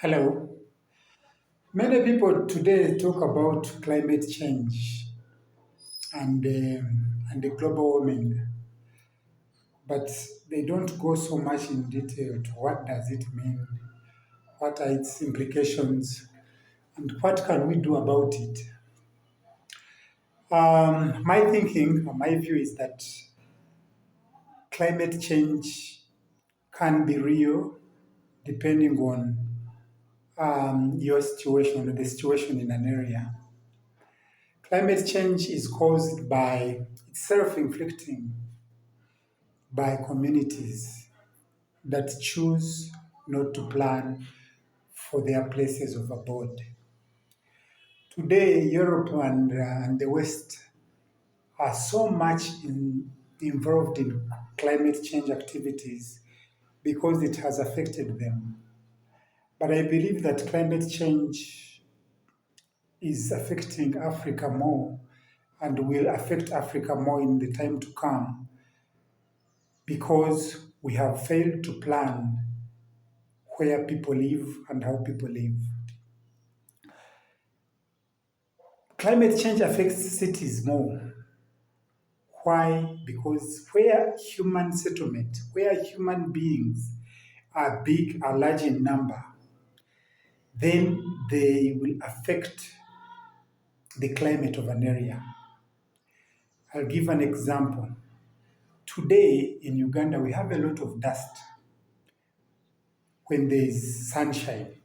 Hello. Many people today talk about climate change and the global warming, but they don't go so much in detail to what does it mean, what are its implications, and what can we do about it. My thinking, or my view is that climate change can be real depending on your situation or the situation in an area. Climate change is caused by, it's self-inflicting by communities that choose not to plan for their places of abode. Today, Europe and the West are so much involved in climate change activities because it has affected them. But I believe that climate change is affecting Africa more and will affect Africa more in the time to come because we have failed to plan where people live and how people live. Climate change affects cities more. Why? Because where human settlement, where human beings are big, are large in number, then they will affect the climate of an area. I'll give an example. Today in Uganda, we have a lot of dust when there is sunshine.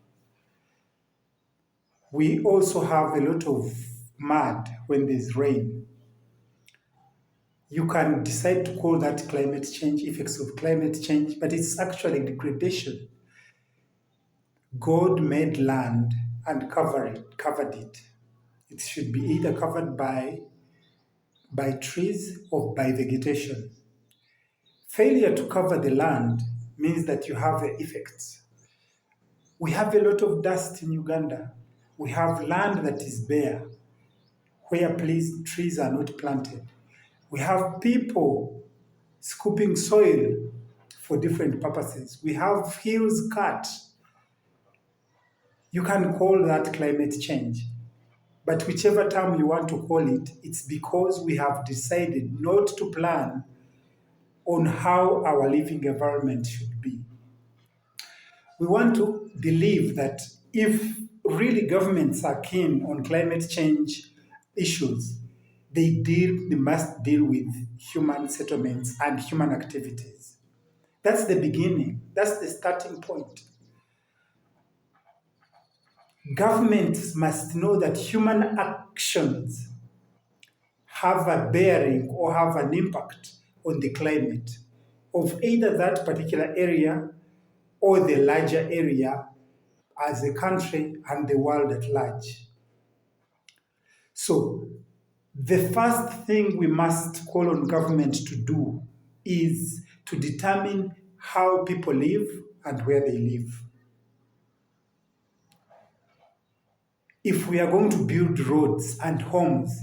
We also have a lot of mud when there's rain. You can decide to call that climate change, effects of climate change, but it's actually degradation. God made land and covered it. It should be either covered by trees or by vegetation. Failure to cover the land means that you have the effects. We have a lot of dust in Uganda. We have land that is bare, where trees are not planted. We have people scooping soil for different purposes. We have hills cut. You can call that climate change. But whichever term you want to call it, it's because we have decided not to plan on how our living environment should be. We want to believe that if really governments are keen on climate change issues, they must deal with human settlements and human activities. That's the beginning. That's the starting point. Governments must know that human actions have a bearing or have an impact on the climate of either that particular area or the larger area as a country and the world at large. So, the first thing we must call on government to do is to determine how people live and where they live. If we are going to build roads and homes,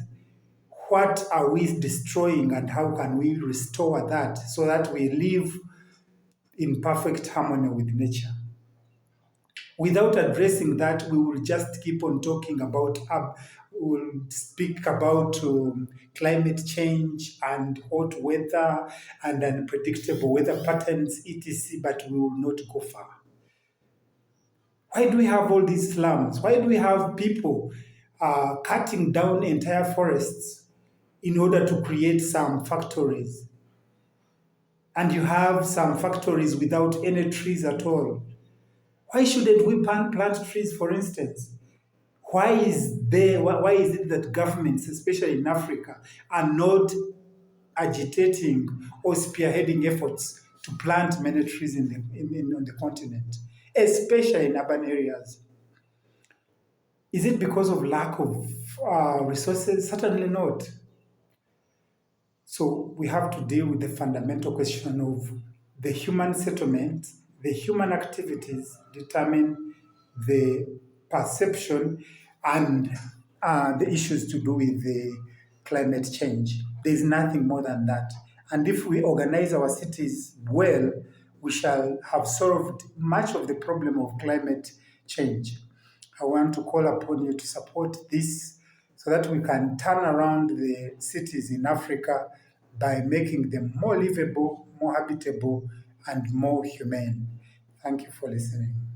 what are we destroying and how can we restore that so that we live in perfect harmony with nature? Without addressing that, we will just keep on talking about, we'll speak about climate change and hot weather and unpredictable weather patterns, etc., but we will not go far. Why do we have all these slums? Why do we have people cutting down entire forests in order to create some factories? And you have some factories without any trees at all. Why shouldn't we plant trees, for instance? Why is it that governments, especially in Africa, are not agitating or spearheading efforts to plant many trees on the continent, especially in urban areas? Is it because of lack of resources? Certainly not. So we have to deal with the fundamental question of the human settlement, the human activities determine the perception and the issues to do with the climate change. There's nothing more than that. And if we organize our cities well, we shall have solved much of the problem of climate change. I want to call upon you to support this so that we can turn around the cities in Africa by making them more livable, more habitable, and more humane. Thank you for listening.